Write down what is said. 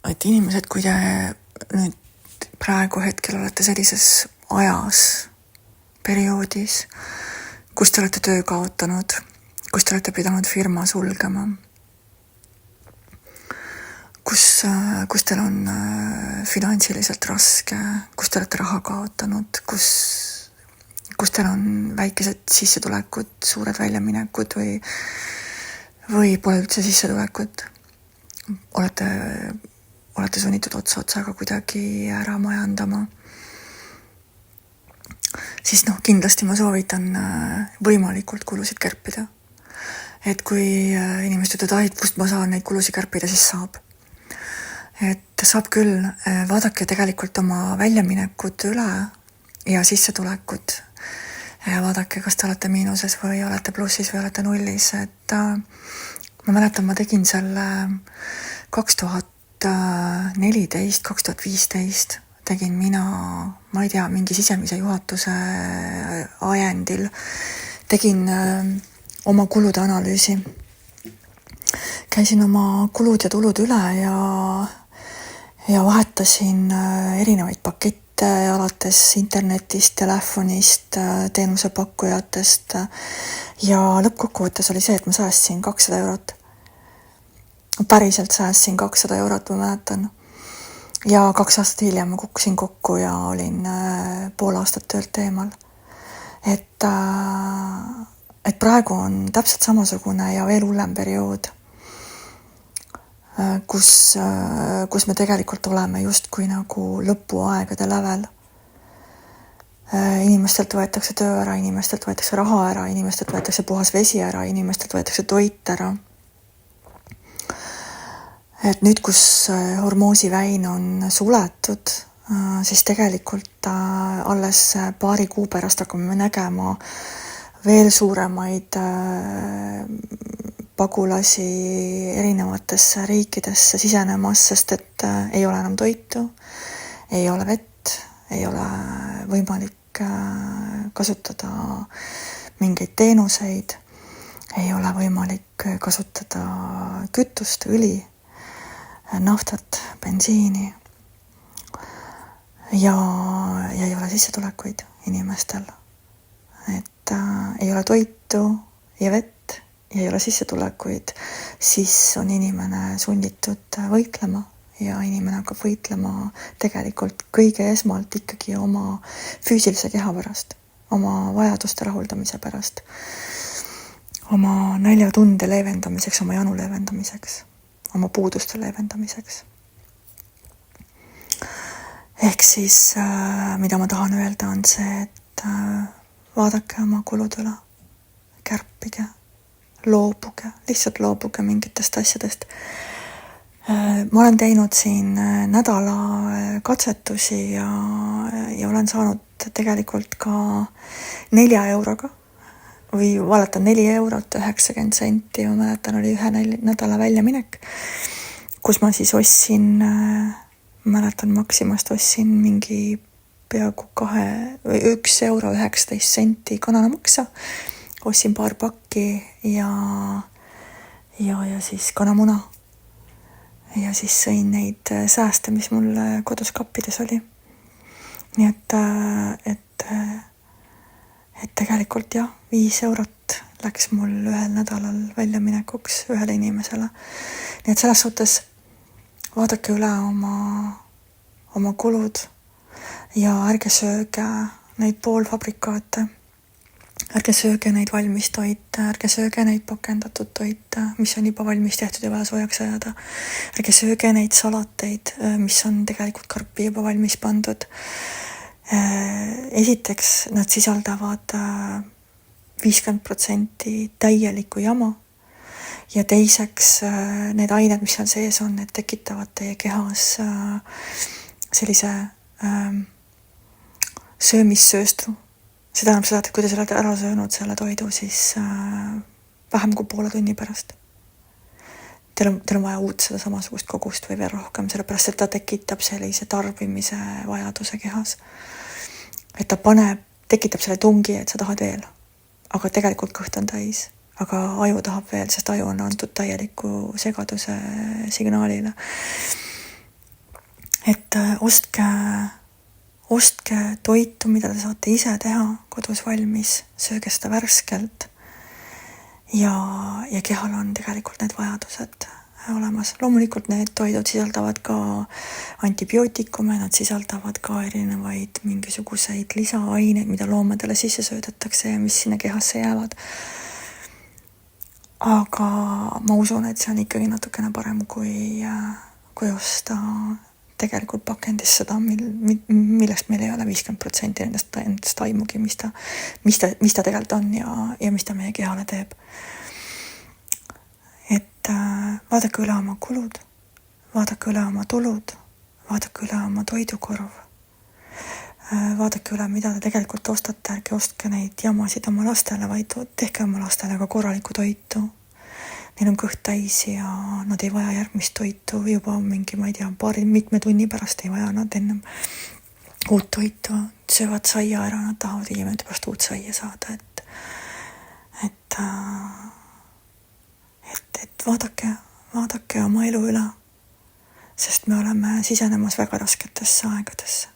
et inimesed, kui te nüüd praegu hetkel olete sellises ajas, perioodis, kus te olete töö kaotanud, kus te olete pidanud firma sulgema, kus teil on finantsiliselt raske, kus te olete raha kaotanud, kus teil on väikesed sissetulekud, suured väljaminekud või pole üldse sissetulekut, olete sunnitud otsaga kuidagi ära majandama, siis kindlasti ma soovitan võimalikult kulusid kärpida. Et kui inimesed ütlevad, kust ma saan neid kulusid kärpida, siis saab. Et saab küll, vaadake tegelikult oma väljaminekud üle ja sissetulekud. Vaadake, kas te olete miinuses või olete plussis või olete nullis. Et ma mäletan, ma tegin selle 2014-2015 tegin mina, ma ei tea, mingi sisemise juhatuse ajendil, tegin oma kulude analüüsi. Käisin oma kulud ja tulud üle ja vahetasin erinevaid pakette alates internetist, telefonist, teenusepakkujatest ja lõppkokkuvõttes oli see, et ma säästsin 200 eurot. Päriselt säästsin 200 eurot, ma mäletan. Ja 2 aastat hiljem ma kukkusin kokku ja olin pool aastat töölt eemal. Et praegu on täpselt samasugune ja veel hullem periood, kus me tegelikult oleme justkui nagu lõpuaegade lävel. Inimestelt võetakse töö ära, inimestelt võetakse raha ära, inimestelt võetakse puhas vesi ära, inimestelt võetakse toit ära. Et nüüd, kus Hormoosi-väin on suletud, siis tegelikult alles paari kuu pärast hakkame nägema veel suuremaid pagulasi erinevatesse riikidesse sisenemas, sest et ei ole enam toitu, ei ole vett, ei ole võimalik kasutada mingeid teenuseid, ei ole võimalik kasutada kütust, õli, naftat, bensiini ja ei ole sissetulekuid inimestel. Et ei ole toitu ja vett ja ei ole sissetulekuid, siis on inimene sunnitud võitlema ja inimene hakkab võitlema tegelikult kõige esmalt ikkagi oma füüsilise keha pärast, oma vajaduste rahuldamise pärast, oma näljatunde leevendamiseks, oma janu leevendamiseks, oma puuduste leevendamiseks. Ehk siis, mida ma tahan öelda, on see, et vaadake oma kulud üle, kärpige, loobuge, lihtsalt loobuge mingitest asjadest. Ma olen teinud siin nädala katsetusi ja olen saanud tegelikult ka 4 euroga või valeta 4 eurot 90 senti. Ma mäletan, oli ühe nädala väljaminek, kus ma siis ostsin, mäletan Maximast ostsin mingi peaaegu 1 euro 19 senti kananamaksa. Ostsin paar pakki ja siis kanamuna ja siis sõin neid sääste, mis mul kodus kappides oli. Nii et tegelikult 5 eurot läks mul ühel nädalal väljaminekuks ühele inimesele. Nii et selles suhtes vaadake üle oma kulud ja ärge sööge neid poolfabrikaate. Ärge sööge neid valmis toite, ärge sööge neid pakendatud toite, mis on juba valmis tehtud ja vaja soojaks ajada. Ärge sööge neid salateid, mis on tegelikult karpi juba valmis pandud. Esiteks, nad sisaldavad 50% täielikku jama ja teiseks, need ained, mis seal sees on, need tekitavad teie kehas sellise söömissööstru. See tähendab seda, et kui te olete ära söönud selle toidu, siis vähem kui poole tunni pärast. Teil on vaja uut seda samasugust kogust või veel rohkem, sellepärast et ta tekitab sellise tarbimise vajaduse kehas. Et ta tekitab selle tungi, et sa tahad veel. Aga tegelikult kõht on täis. Aga aju tahab veel, sest aju on antud täieliku segaduse signaalile. et ostke toitu, mida te saate ise teha kodus valmis, sööge seda värskelt ja kehal on tegelikult need vajadused olemas. Loomulikult need toidud sisaldavad ka antibiootikume, nad sisaldavad ka erinevaid mingisuguseid lisaaineid, mida loomadele sisse söödetakse ja mis sinna kehasse jäävad. Aga ma usun, et see on ikkagi natukene parem kui osta tegelikult pakendis seda, millest meil ei ole 50% nendest aimugi, mis ta tegelikult on ja mis ta meie kehale teeb. Et vaadake üle oma kulud, vaadake üle oma tulud, vaadake üle oma toidukorv, vaadake üle, mida te tegelikult ostate, ärge ostke neid jamasid oma lastele, vaid tehke oma lastele ka korralikku toitu. Neil on kõht täis ja nad ei vaja järgmist toitu juba mingi, ma ei tea, mitme tunni pärast ei vaja nad ennem uut toitu, söövad saia ära, nad tahavad 5 minuti pärast uut saia saada, et vaadake oma elu üle, sest me oleme sisenemas väga rasketesse aegadesse.